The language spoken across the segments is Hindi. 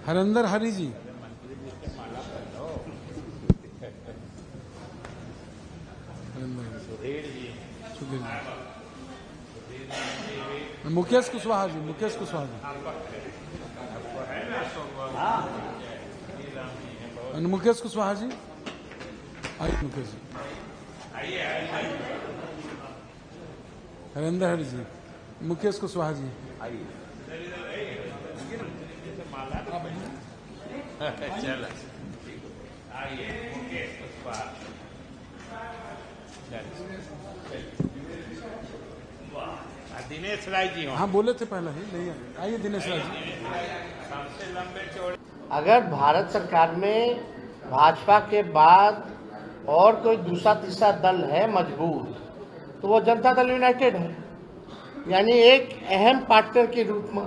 हरिंदर हरि जी, सुधीर जी, मुकेश कुशवाहा जी, मुकेश कुशवाहा जी, मुकेश कुशवाहा जी, आइए मुकेश जी, हरिंदर हरि जी, मुकेश कुशवाहा जी, आइए। चलो आइए मुकेश कुशवाहा। दिनेश राय जी हो। हाँ बोले थे पहले ही, नहीं आइए दिनेश राय जी। सबसे लंबे चौड़े। अगर भारत सरकार में भाजपा के बाद और कोई दूसरा तीसरा दल है मजबूत, तो वो जनता दल यूनाइटेड है, यानी एक अहम पार्टनर के रूप में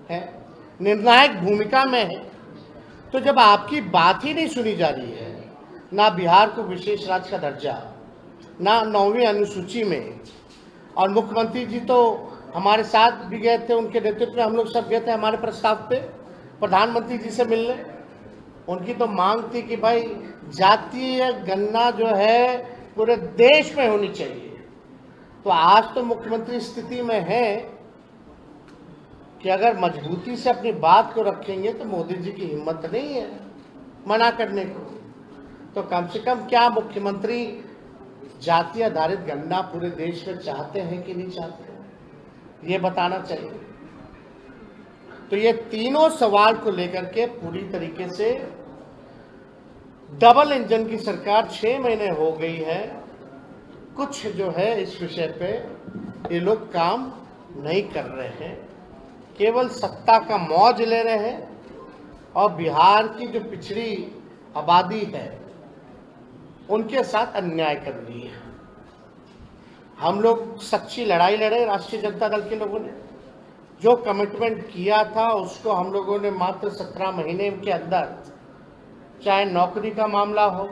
है, निर्णायक भूमिका में है। तो जब आपकी बात ही नहीं सुनी जा रही है, ना बिहार को विशेष राज्य का दर्जा, ना 9वीं अनुसूची में, और मुख्यमंत्री जी तो हमारे साथ भी गए थे, उनके नेतृत्व में हम लोग सब गए थे हमारे प्रस्ताव पे प्रधानमंत्री जी से मिलने। उनकी तो मांग थी कि भाई जातीय गणना जो है पूरे देश में होनी चाहिए। तो आज तो मुख्यमंत्री स्थिति में है कि अगर मजबूती से अपनी बात को रखेंगे तो मोदी जी की हिम्मत नहीं है मना करने को। तो कम से कम क्या मुख्यमंत्री जाति आधारित गणना पूरे देश में चाहते हैं कि नहीं चाहते हैं, ये बताना चाहिए। तो ये तीनों सवाल को लेकर के पूरी तरीके से डबल इंजन की सरकार 6 महीने हो गई है, कुछ जो है इस विषय पे ये लोग काम नहीं कर रहे हैं, केवल सत्ता का मौज ले रहे हैं और बिहार की जो पिछड़ी आबादी है उनके साथ अन्याय कर रही है। हम लोग सच्ची लड़ाई लड़े, राष्ट्रीय जनता दल के लोगों ने जो कमिटमेंट किया था उसको हम लोगों ने मात्र 17 महीने के अंदर, चाहे नौकरी का मामला हो,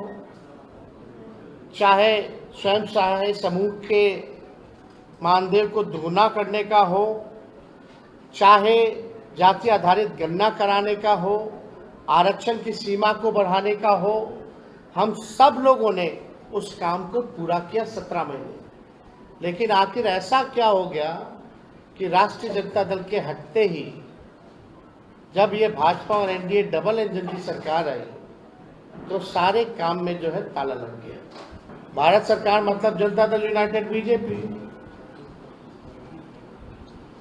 चाहे स्वयं सहायता समूह के मानदेय को दुगुना करने का हो, चाहे जाति आधारित गणना कराने का हो, आरक्षण की सीमा को बढ़ाने का हो, हम सब लोगों ने उस काम को पूरा किया 17 महीने। लेकिन आखिर ऐसा क्या हो गया कि राष्ट्रीय जनता दल के हटते ही जब ये भाजपा और एनडीए डबल इंजन की सरकार आई तो सारे काम में जो है ताला लग गया। भारत सरकार मतलब जनता दल यूनाइटेड बीजेपी,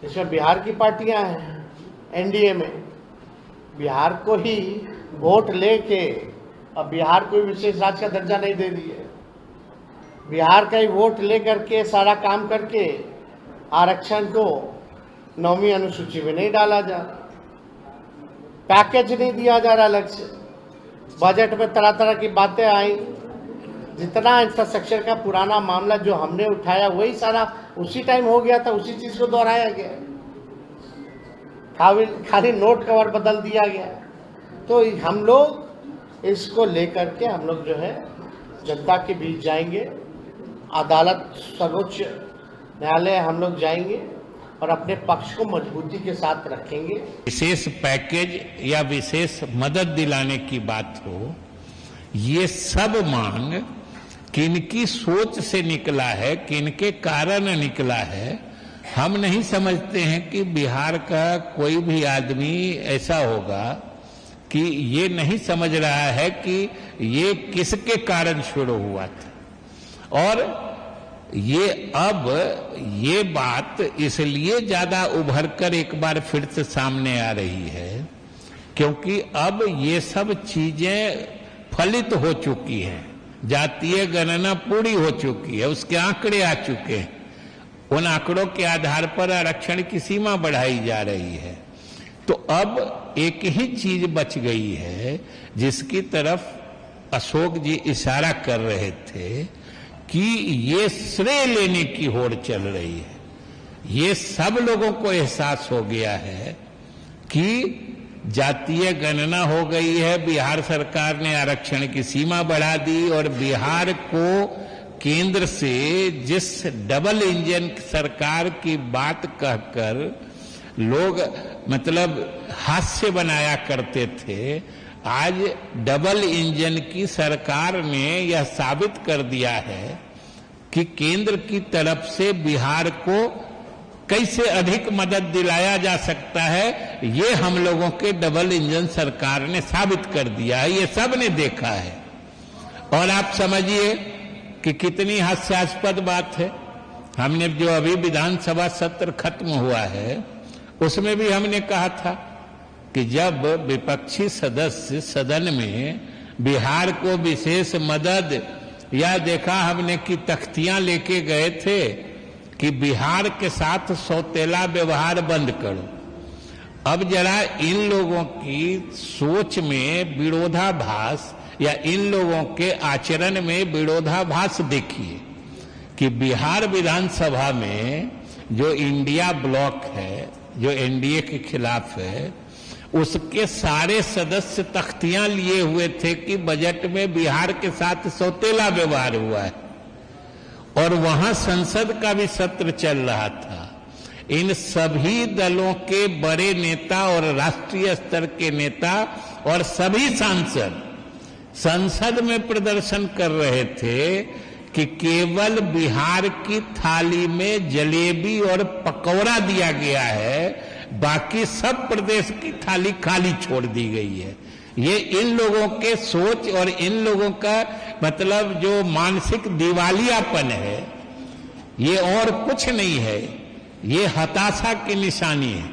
इसमें बिहार की पार्टियां हैं एनडीए में, बिहार को ही वोट लेके अब बिहार को विशेष राज्य का दर्जा नहीं दे दिए, बिहार का ही वोट लेकर के सारा काम करके आरक्षण को 9वीं अनुसूची में नहीं डाला जा रहा, पैकेज नहीं दिया जा रहा अलग से। बजट में तरह तरह की बातें आई, जितना इंफ्रास्ट्रक्चर का पुराना मामला जो हमने उठाया वही सारा उसी टाइम हो गया था, उसी चीज को दोहराया गया, खाली नोट कवर बदल दिया गया। तो हम लोग इसको लेकर के हम लोग जो है जनता के बीच जाएंगे, अदालत सर्वोच्च न्यायालय हम लोग जाएंगे और अपने पक्ष को मजबूती के साथ रखेंगे। विशेष पैकेज या विशेष मदद दिलाने की बात हो, ये सब मांग किनकी सोच से निकला है, किनके कारण निकला है, हम नहीं समझते हैं कि बिहार का कोई भी आदमी ऐसा होगा कि ये नहीं समझ रहा है कि ये किसके कारण शुरू हुआ था। और ये बात इसलिए ज्यादा उभर कर एक बार फिर से सामने आ रही है क्योंकि अब ये सब चीजें फलित हो चुकी हैं, जातीय गणना पूरी हो चुकी है, उसके आंकड़े आ चुके हैं, उन आंकड़ों के आधार पर आरक्षण की सीमा बढ़ाई जा रही है। तो अब एक ही चीज बच गई है जिसकी तरफ अशोक जी इशारा कर रहे थे कि ये श्रेय लेने की होड़ चल रही है। ये सब लोगों को एहसास हो गया है कि जातीय गणना हो गई है, बिहार सरकार ने आरक्षण की सीमा बढ़ा दी और बिहार को केंद्र से जिस डबल इंजन सरकार की बात कहकर लोग मतलब हास्य बनाया करते थे, आज डबल इंजन की सरकार ने यह साबित कर दिया है कि केंद्र की तरफ से बिहार को कैसे अधिक मदद दिलाया जा सकता है, ये हम लोगों के डबल इंजन सरकार ने साबित कर दिया है, ये सब ने देखा है। और आप समझिए कि कितनी हास्यास्पद बात है। हमने जो अभी विधानसभा सत्र खत्म हुआ है उसमें भी हमने कहा था कि जब विपक्षी सदस्य सदन में बिहार को विशेष मदद या देखा हमने कि तख्तियां लेके गए थे कि बिहार के साथ सौतेला व्यवहार बंद करो। अब जरा इन लोगों की सोच में विरोधाभास या इन लोगों के आचरण में विरोधाभास देखिए कि बिहार विधानसभा में जो इंडिया ब्लॉक है, जो एनडीए के खिलाफ है, उसके सारे सदस्य तख्तियां लिए हुए थे कि बजट में बिहार के साथ सौतेला व्यवहार हुआ है। और वहां संसद का भी सत्र चल रहा था। इन सभी दलों के बड़े नेता और राष्ट्रीय स्तर के नेता और सभी सांसद संसद में प्रदर्शन कर रहे थे कि केवल बिहार की थाली में जलेबी और पकौड़ा दिया गया है, बाकी सब प्रदेश की थाली खाली छोड़ दी गई है। ये इन लोगों के सोच और इन लोगों का मतलब जो मानसिक दिवालियापन है, ये और कुछ नहीं है, ये हताशा की निशानी है।